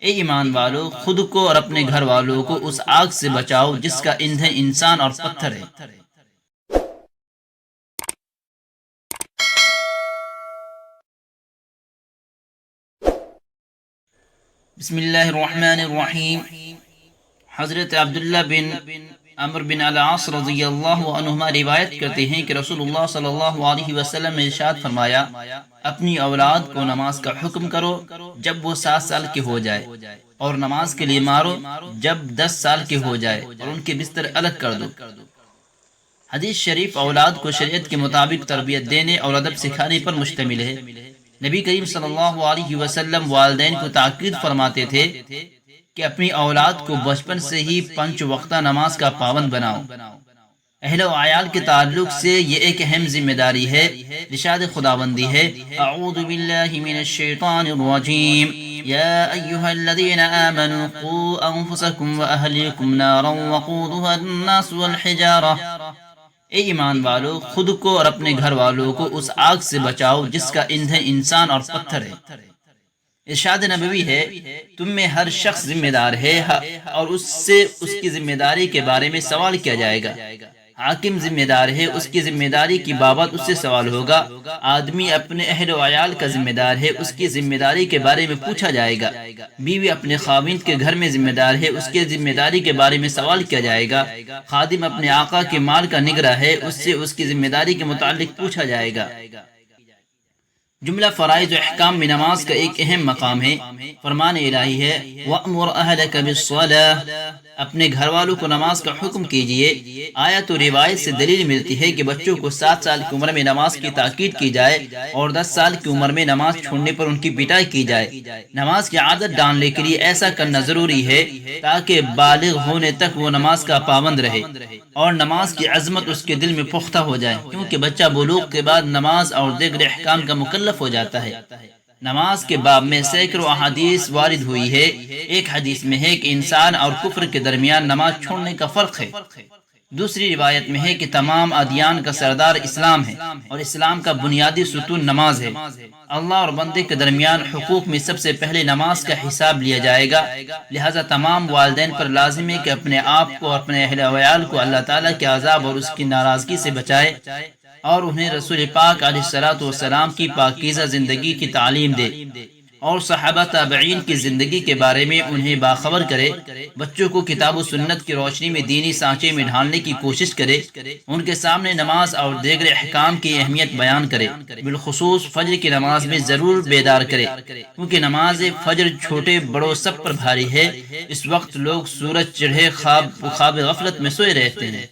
اے ایمان والو، خود کو اور اپنے گھر والوں کو اس آگ سے بچاؤ جس کا ایندھن انسان اور پتھر ہے۔ بسم اللہ الرحمن الرحیم۔ حضرت عبداللہ بن عمر بن العاص رضی اللہ عنہما روایت کرتے ہیں کہ رسول اللہ صلی اللہ علیہ وسلم نے ارشاد فرمایا، اپنی اولاد کو نماز کا حکم کرو جب وہ 7 سال کے ہو جائے، اور نماز کے لیے مارو جب 10 سال کے ہو جائے، اور ان کے بستر الگ کر دو۔ حدیث شریف اولاد کو شریعت کے مطابق تربیت دینے اور ادب سکھانے پر مشتمل ہے۔ نبی کریم صلی اللہ علیہ وسلم والدین کو تاکید فرماتے تھے کہ اپنی اولاد کو بچپن سے ہی 5 وقتہ نماز کا پابند بناؤ۔ اہل و عیال کے تعلق سے یہ ایک اہم ذمہ داری ہے۔ ارشاد خداوندی ہے، اعوذ باللہ من الشیطان الرجیم، یا ایہا الذین آمنوا قوا انفسکم واہلیکم نارا وقودها الناس والحجارہ۔ اے ایمان والو، خود کو اور اپنے گھر والوں کو اس آگ سے بچاؤ جس کا ایندھن انسان اور پتھر ہے۔ ارشاد نبوی ہے، تم میں ہر شخص ذمہ دار ہے اور اس سے اس کی ذمہ داری کے بارے میں سوال کیا جائے گا۔ حاکم ذمہ دار ہے، اس کی ذمہ داری کی بابت اس سے سوال ہوگا۔ آدمی اپنے اہل و عیال کا ذمہ دار ہے، اس کی ذمہ داری کے بارے میں پوچھا جائے گا۔ بیوی اپنے خاوند کے گھر میں ذمہ دار ہے، اس کے ذمہ داری کے بارے میں سوال کیا جائے گا۔ خادم اپنے آقا کے مال کا نگراں ہے، اس سے اس کی ذمہ داری کے متعلق پوچھا جائے گا۔ جملہ فرائض و احکام میں نماز کا ایک اہم مقام ہے۔ فرمان الہی ہے، وَأْمُرْ أَهْلَكَ بِالصَّلَاةِ، اپنے گھر والوں کو نماز کا حکم کیجئے۔ آیت و روایت سے دلیل ملتی ہے کہ بچوں کو 7 سال کی عمر میں نماز کی تاکید کی جائے اور 10 سال کی عمر میں نماز چھوڑنے پر ان کی پٹائی کی جائے۔ نماز کی عادت ڈالنے کے لیے ایسا کرنا ضروری ہے تاکہ بالغ ہونے تک وہ نماز کا پابند رہے اور نماز کی عظمت اس کے دل میں پختہ ہو جائے، کیونکہ بچہ بلوغ کے بعد نماز اور دیگر احکام کا مکلف ہو جاتا ہے۔ نماز کے باب میں سینکڑوں احادیث وارد ہوئی ہے۔ ایک حدیث میں ہے کہ انسان اور کفر کے درمیان نماز چھوڑنے کا فرق ہے۔ دوسری روایت میں ہے کہ تمام ادیان کا سردار اسلام ہے اور اسلام کا بنیادی ستون نماز ہے۔ اللہ اور بندے کے درمیان حقوق میں سب سے پہلے نماز کا حساب لیا جائے گا، لہذا تمام والدین پر لازم ہے کہ اپنے آپ کو اور اپنے اہل و عیال کو اللہ تعالیٰ کے عذاب اور اس کی ناراضگی سے بچائے اور انہیں رسول پاک علیہ الصلوۃ والسلام کی پاکیزہ زندگی کی تعلیم دے اور صحابہ تابعین کی زندگی کے بارے میں انہیں باخبر کرے۔ بچوں کو کتاب و سنت کی روشنی میں دینی سانچے میں ڈھالنے کی کوشش کرے، ان کے سامنے نماز اور دیگر احکام کی اہمیت بیان کرے، بالخصوص فجر کی نماز میں ضرور بیدار کرے، کیونکہ نماز فجر چھوٹے بڑوں سب پر بھاری ہے۔ اس وقت لوگ سورج چڑھے خواب غفلت میں سوئے رہتے ہیں۔